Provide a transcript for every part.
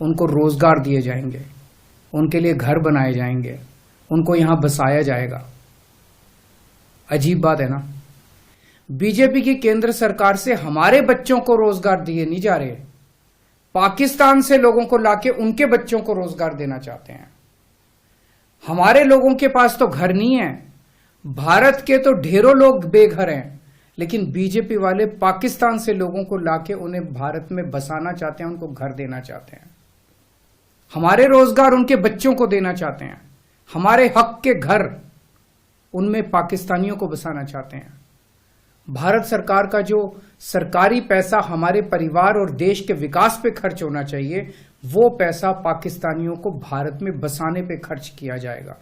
उनको रोजगार दिए जाएंगे, उनके लिए घर बनाए जाएंगे, उनको यहां बसाया जाएगा। अजीब बात है ना। बीजेपी की केंद्र सरकार से हमारे बच्चों को रोजगार दिए नहीं जा रहे, पाकिस्तान से लोगों को लाके उनके बच्चों को रोजगार देना चाहते हैं। हमारे लोगों के पास तो घर नहीं है, भारत के तो ढेरों लोग बेघर हैं, लेकिन बीजेपी वाले पाकिस्तान से लोगों को लाके उन्हें भारत में बसाना चाहते हैं, उनको घर देना चाहते हैं। हमारे रोजगार उनके बच्चों को देना चाहते हैं, हमारे हक के घर उनमें पाकिस्तानियों को बसाना चाहते हैं। भारत सरकार का जो सरकारी पैसा हमारे परिवार और देश के विकास पे खर्च होना चाहिए, वो पैसा पाकिस्तानियों को भारत में बसाने पे खर्च किया जाएगा।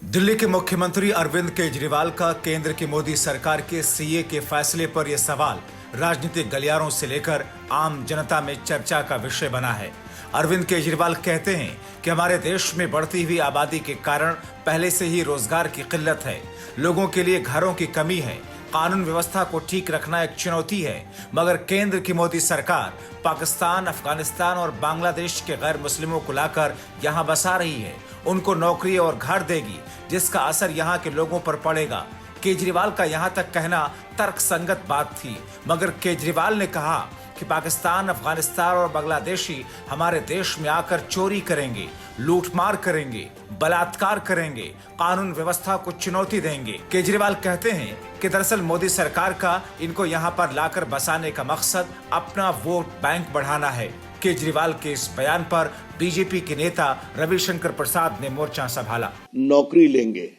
दिल्ली के मुख्यमंत्री अरविंद केजरीवाल का केंद्र की मोदी सरकार के सीए के फैसले पर यह सवाल राजनीतिक गलियारों से लेकर आम जनता में चर्चा का विषय बना है। अरविंद केजरीवाल कहते हैं कि हमारे देश में बढ़ती हुई आबादी के कारण पहले से ही रोजगार की किल्लत है, लोगों के लिए घरों की कमी है, कानून व्यवस्था को ठीक रखना एक चुनौती है, मगर केंद्र की मोदी सरकार पाकिस्तान, अफगानिस्तान और बांग्लादेश के गैर मुस्लिमों को लाकर यहां बसा रही है, उनको नौकरी और घर देगी, जिसका असर यहां के लोगों पर पड़ेगा। केजरीवाल का यहां तक कहना तर्कसंगत बात थी, मगर केजरीवाल ने कहा कि पाकिस्तान, अफगानिस्तान और बांग्लादेशी हमारे देश में आकर चोरी करेंगे, लूटमार करेंगे, बलात्कार करेंगे, कानून व्यवस्था को चुनौती देंगे। केजरीवाल कहते हैं कि दरअसल मोदी सरकार का इनको यहां पर लाकर बसाने का मकसद अपना वोट बैंक बढ़ाना है। केजरीवाल के इस बयान पर बीजेपी के नेता रविशंकर प्रसाद ने मोर्चा संभाला। नौकरी लेंगे,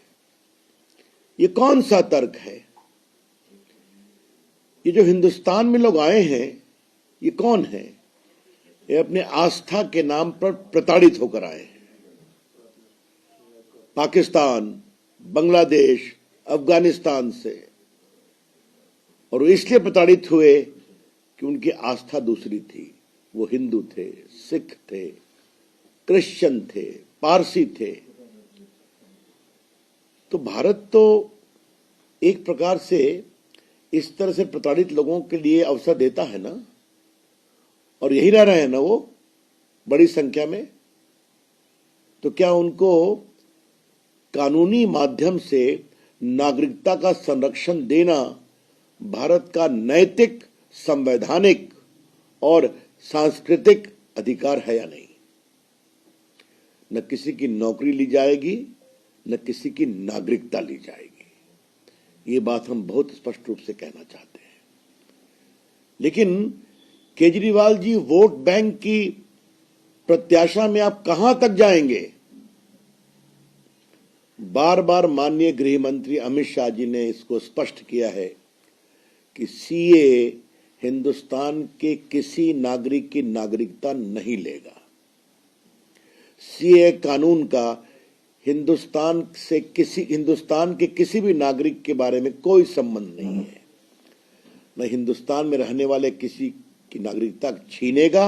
ये कौन सा तर्क है? ये जो हिंदुस्तान में लोग आए हैं, ये कौन है? ये अपने आस्था के नाम पर प्रताड़ित होकर आए हैं। पाकिस्तान, बांग्लादेश, अफगानिस्तान से, और वो इसलिए प्रताड़ित हुए कि उनकी आस्था दूसरी थी। वो हिंदू थे, सिख थे, क्रिश्चियन थे, पारसी थे। तो भारत तो एक प्रकार से इस तरह से प्रताड़ित लोगों के लिए अवसर देता है ना, और यही रह रहे हैं ना वो बड़ी संख्या में। तो क्या उनको कानूनी माध्यम से नागरिकता का संरक्षण देना भारत का नैतिक, संवैधानिक और सांस्कृतिक अधिकार है या नहीं? न किसी की नौकरी ली जाएगी, न किसी की नागरिकता ली जाएगी। ये बात हम बहुत स्पष्ट रूप से कहना चाहते हैं। लेकिन केजरीवाल जी, वोट बैंक की प्रत्याशा में आप कहां तक जाएंगे? बार बार माननीय गृह मंत्री अमित शाह जी ने इसको स्पष्ट किया है कि सीए हिंदुस्तान के किसी नागरिक की नागरिकता नहीं लेगा। सीए कानून का हिंदुस्तान के किसी भी नागरिक के बारे में कोई संबंध नहीं है। न हिंदुस्तान में रहने वाले किसी की नागरिकता छीनेगा,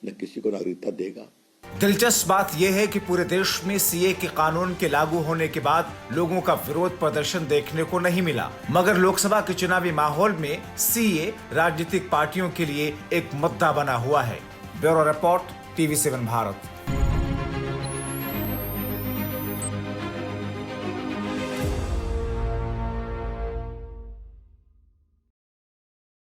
न किसी को नागरिकता देगा। दिलचस्प बात यह है कि पूरे देश में सीए के कानून के लागू होने के बाद लोगों का विरोध प्रदर्शन देखने को नहीं मिला, मगर लोकसभा के चुनावी माहौल में सीए राजनीतिक पार्टियों के लिए एक मुद्दा बना हुआ है। Bureau report, TV7 Bharat.